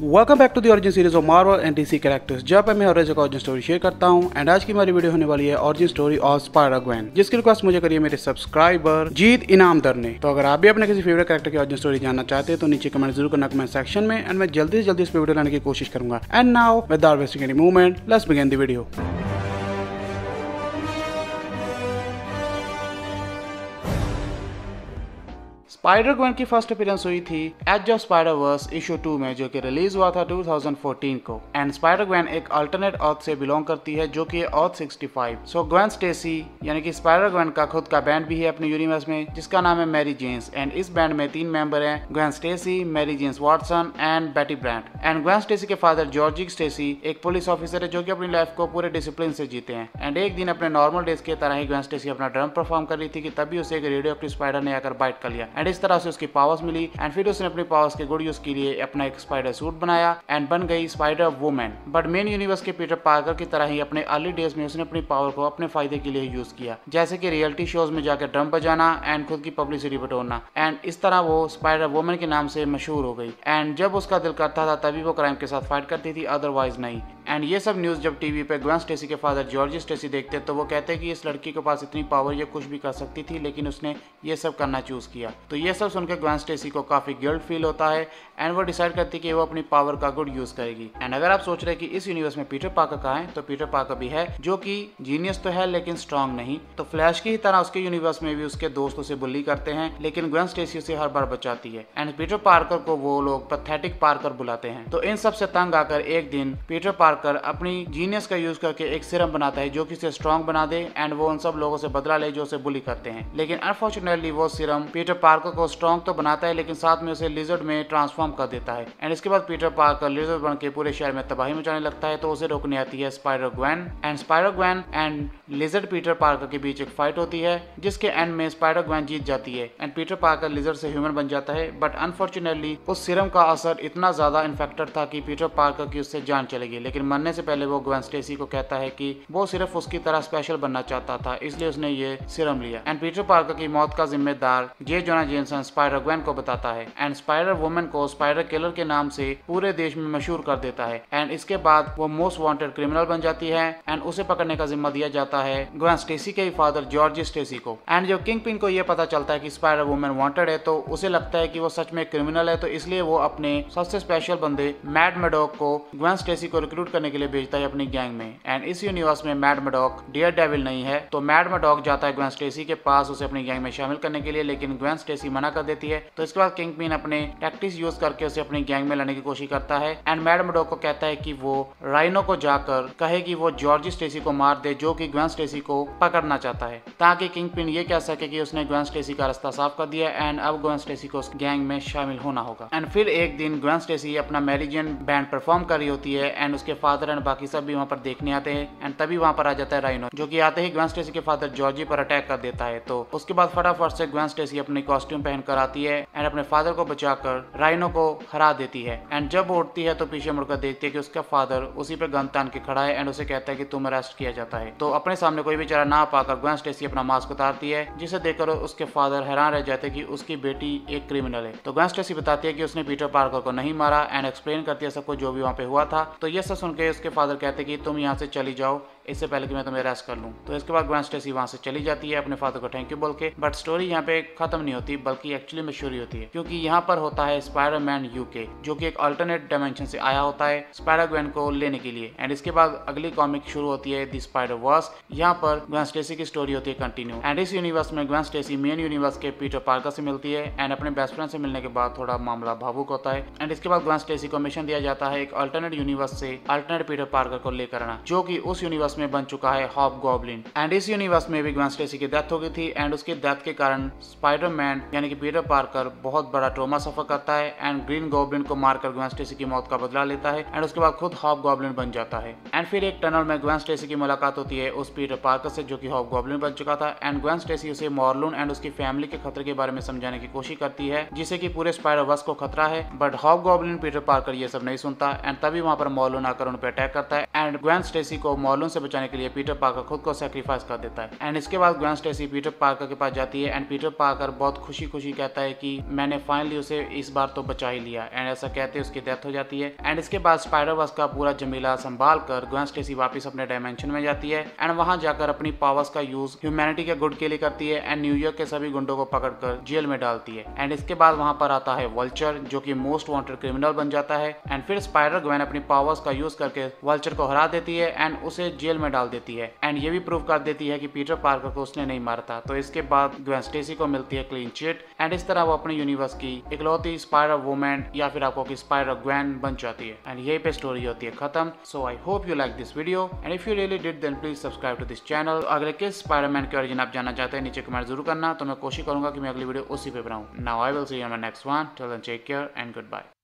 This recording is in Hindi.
Welcome back to the origin series of Marvel and DC characters, जहाँ पर मैं हर रोज एक ओरिजिन स्टोरी शेयर करता हूँ। एंड आज की हमारी वीडियो होने वाली है ओरिजिन स्टोरी ऑफ स्पाइडर-ग्वेन, जिसकी रिक्वेस्ट मुझे करी है मेरे सब्सक्राइबर जीत इनामदार ने। तो अगर आप भी अपने किसी फेवरेट कैरेक्टर की ओरिजिन स्टोरी जानना चाहते हैं तो नीचे कमेंट जरूर करना कमेंट सेक्शन में, एंड मैं जल्दी से जल्दी इस वीडियो लाने की कोशिश करूंगा। And now without wasting any moment, let's begin the video. Spider-Gwen की फर्स्ट अपीयरेंस हुई थी एज ऑफ स्पाइडर-वर्स इशू 2 में, जो कि रिलीज हुआ था 2014 को। एंड स्पाइडर-ग्वेन एक अल्टरनेट अर्थ से बिलोंग करती है, जो कि अर्थ 65। सो ग्वेन स्टेसी यानी कि स्पाइडर-ग्वेन का खुद का बैंड भी है अपने यूनिवर्स में, जिसका नाम है मैरी जेन्स। एंड इस बैंड में 3 मेंबर हैं, Gwen Stacy, Mary Jane Watson and Betty Brant. And Gwen Stacy के फादर जॉर्जी स्टेसी एक पुलिस ऑफिसर है, जो कि अपनी लाइफ को पूरे डिसिप्लिन से जीते हैं। एंड एक दिन अपने नॉर्मल डेज की तरह ही ग्वेन स्टेसी अपना ड्रम परफॉर्म कर रही थी कि तभी उसे एक रेडियो एक्टिव स्पाइडर ने आकर बाइट कर लिया। एंड इस तरह से उसकी पावर्स मिली। एंड फिर उसने अपनी पावर्स के गुड यूज के लिए अपना एक स्पाइडर सूट बनाया एंड बन गई spider woman. But main universe के पीटर पार्कर की तरह ही अपने अर्ली डेज में उसने अपनी पावर को अपने फायदे के लिए यूज किया, जैसे कि रियलिटी शोज में जाकर ड्रम बजाना एंड खुद की पब्लिसिटी बटोरना। एंड इस तरह वो स्पाइडर वुमन के नाम से मशहूर हो गई। एंड जब उसका दिल करता था तभी वो क्राइम के साथ फाइट करती थी, अदरवाइज नहीं। एंड ये सब न्यूज जब टीवी पे ग्वेन स्टेसी के फादर जॉर्ज स्टेसी देखते तो वो कहते कि इस लड़की के पास इतनी पावर, ये कुछ भी कर सकती थी, लेकिन उसने ये सब करना चूज किया। तो ये सब सुनकर ग्वेन स्टेसी को काफी गिल्ट फील होता है एंड वो डिसाइड करती है कि वो अपनी पावर का गुड यूज करेगी। एंड अगर आप सोच रहे हैं कि इस यूनिवर्स में पीटर पार्कर कहाँ है, तो पीटर पार्कर भी है, जो कि जीनियस तो है लेकिन स्ट्रांग नहीं। तो फ्लैश की ही तरह उसके यूनिवर्स में भी उसके दोस्त उसे बुली करते हैं, लेकिन ग्वेन स्टेसी उसे हर बार बचाती है। एंड पीटर पार्कर को वो लोग पैथेटिक पार्कर बुलाते हैं। तो इन सब से तंग आकर एक दिन पीटर पार्कर अपनी जीनियस का यूज करके एक सीरम बनाता है, जो कि उसे स्ट्रांग बना दे एंड वो उन सब लोगों से बदला ले जो उसे बुली करते हैं। लेकिन अनफॉर्चुनेटली वो सीरम पीटर पार्कर को स्ट्रांग तो बनाता है, लेकिन साथ में उसे लिजर्ड में ट्रांसफॉर्म कर देता है। एंड इसके बाद पीटर पार्कर लिजर्ड बन के पूरे शहर में तबाही मचाने लगता है। तो उसे रोकने आती है spider-Gwen. And spider-Gwen and lizard Peter Parker के बीच एक फाइट होती है, जिसके एंड में स्पाइडर-ग्वेन जीत जाती है एंड पीटर पार्कर लिजर्ड से ह्यूमन बन जाता है। बट अनफॉर्चुनेटली उस सीरम का असर इतना ज्यादा इन्फेक्टेड था कि पीटर पार्कर की उससे जान चलेगी। लेकिन मरने से पहले वो ग्वेन स्टेसी को कहता है कि वो सिर्फ उसकी तरह स्पेशल बनना चाहता था, इसलिए उसने ये सीरम लिया। एंड पीटर पार्कर की मौत का जिम्मेदार जे जोना जेमसन स्पाइडर-ग्वेन को बताता है एंड स्पाइडर वुमन को स्पाइडर किलर के नाम से पूरे देश में मशहूर कर देता है। एंड इसके बाद वो मोस्ट वांटेड क्रिमिनल बन जाती है एंड उसे पकड़ने का जिम्मा दिया जाता है ग्वेन स्टेसी के फादर जॉर्ज स्टेसी को। एंड जब किंगपिन को ये पता चलता है कि स्पाइडर वुमन वांटेड है, तो उसे लगता है कि वो सच में क्रिमिनल है। तो इसलिए वो अपने सबसे स्पेशल बंदे मैड मैडॉक को ग्वेन स्टेसी को रिक्रूट करने के लिए भेजता है अपनी गैंग में। एंड इस यूनिवर्स में मैड मैडॉक डेयर डेविल नहीं है, तो मैड मैडॉक जाता है ग्वेन स्टेसी के पास उसे अपनी गैंग में शामिल करने के लिए, लेकिन ग्वेन स्टेसी मना कर देती है। तो इसके बाद किंगपिन अपने टैक्टिक्स यूज करके उसे अपनी गैंग में लाने की कोशिश करता है। एंड मैड मैडॉक को कहता है कि वो राइनो को जाकर कहे कि वो जॉर्ज स्टेसी को मार दे, जो कि ग्वेन स्टेसी को पकड़ना चाहता है, ताकि किंगपिन ये कह सके कि उसने ग्वेन स्टेसी का रास्ता साफ कर दिया एंड अब ग्वेन स्टेसी को उस गैंग में शामिल होना होगा। एंड फिर एक दिन ग्वेन स्टेसी अपना मैरी जेन बैंड परफॉर्म कर रही होती है एंड उसके फादर एंड बाकी सब भी वहाँ पर देखने आते हैं। एंड तभी वहाँ पर आ जाता है राइनो, जो कि आते ही ग्वेन स्टेसी के फादर जॉर्जी पर अटैक कर देता है। तो उसके बाद फटाफट से ग्वेन स्टेसी अपनी कॉस्ट्यूम पहनकर आती है एंड अपने फादर को बचाकर राइनो को हरा देती है। एंड जब वो उठती है तो पीछे मुड़कर देखती है कि उसका फादर उसी पे गन तान के खड़ा है एंड उसे कहता है कि तुम अरेस्ट किया जाता है। तो अपने सामने कोई भी चारा ना पाकर ग्वेन स्टेसी अपना मास्क उतारती है, जिसे देखकर उसके फादर हैरान रह जाते कि उसकी बेटी एक क्रिमिनल है। तो ग्वेन स्टेसी बताती है कि उसने पीटर पार्कर को नहीं मारा एंड एक्सप्लेन करती है सबको जो भी वहाँ पे हुआ था। तो ये सब सुन के उसके फादर कहते कि तुम यहाँ से चली जाओ, इससे पहले कि मैं तुम्हें अरेस्ट कर लूं। तो इसके बाद ग्वेन स्टेसी वहां से चली जाती है अपने फादर को थैंक यू बोल के। बट स्टोरी यहाँ पे खत्म नहीं होती, बल्कि एक्चुअली में शुरू होती है, क्योंकि यहाँ पर होता है स्पाइडर-मैन यूके, जो कि एक अल्टरनेट डायमेंशन से आया होता है स्पाइडर-ग्वेन को लेने के लिए। एंड इसके बाद अगली कॉमिक शुरू होती है द स्पाइडर-वर्स। यहाँ पर ग्वेन स्टेसी की स्टोरी होती है कंटिन्यू। एंड इस यूनिवर्स में ग्वेन स्टेसी मेन यूनिवर्स के पीटर पार्कर से मिलती है एंड अपने बेस्ट फ्रेंड से मिलने के बाद थोड़ा मामला भावुक होता है। एंड इसके बाद ग्वेन स्टेसी को मिशन दिया जाता है एक अल्टरनेट यूनिवर्स से अल्टरनेट पीटर पार्कर को लेकर आना, जो कि उस यूनिवर्स में बन चुका है हॉबगॉब्लिन। एंड इस यूनिवर्स में भी ग्वेन स्टेसी की डेथ हो गई थी एंड उसकी डेथ के कारण स्पाइडर-मैन यानी कि पीटर पार्कर बहुत बड़ा ट्रॉमा सफर करता है एंड ग्रीन गॉब्लिन को मारकर ग्वेन स्टेसी की मौत का बदला लेता है एंड उसके बाद खुद हॉबगॉब्लिन बन जाता है। एंड फिर एक टनल में ग्वेन स्टेसी की मुलाकात होती है उस पीटर पार्कर से, जो कि हॉबगॉब्लिन बन चुका था। एंड ग्वेन स्टेसी उसे मॉर्लून एंड उसकी फैमिली के खतरे के बारे में समझाने की कोशिश करती है, जिसे कि पूरे स्पाइडर-वर्स को खतरा है। बट हॉबगॉब्लिन पीटर पार्कर ये सब नहीं सुनता एंड तभी वहां पर मॉर्लून आकर उन पे अटैक करता है एंड ग्वेन स्टेसी को मॉर्लन से बचाने के लिए पीटर पार्कर खुद को सैक्रिफाइस कर देता है। एंड इसके बाद ग्वेन स्टेसी पीटर पार्कर के पास जाती है एंड पीटर पार्कर बहुत खुशी खुशी कहता है कि मैंने फाइनली उसे इस बार तो बचा ही लिया। एंड ऐसा कहते हैं उसकी डेथ हो जाती है। एंड इसके बाद स्पाइडरवर्स का पूरा जमीला संभाल कर ग्वेन स्टेसी वापस अपने डायमेंशन में जाती है एंड वहां जाकर अपनी पावर्स का यूज ह्यूमैनिटी के गुड के लिए करती है एंड न्यूयॉर्क के सभी गुंडों को पकड़कर जेल में डालती है। एंड इसके बाद वहां पर आता है वल्चर जो कि मोस्ट वांटेड क्रिमिनल बन जाता है एंड फिर स्पाइडर ग्वेन अपनी पावर्स का यूज करके वल्चर को हरा देती है एंड उसे जेल में डाल देती है एंड ये भी प्रूव कर देती है कि पीटर पार्कर को उसने नहीं मारा था। तो इसके बाद ग्वेन स्टेसी को मिलती है क्लीन चिट एंड इस तरह वो अपने यूनिवर्स की इकलौती स्पाइडर वुमन या फिर आपको कि स्पाइडर ग्वेन बन जाती है एंड यही पे स्टोरी होती है खत्म। So I hope you like this video and if you really did then please subscribe to this channel. अगर किस स्पाइडरमैन के ओरिजिन आप जानना चाहते हैं नीचे कमेंट जरूर करना, तो मैं कोशिश करूंगा कि मैं अगली वीडियो उसी पे बनाऊं। Now I will see you in my next one. Till then take care and good bye.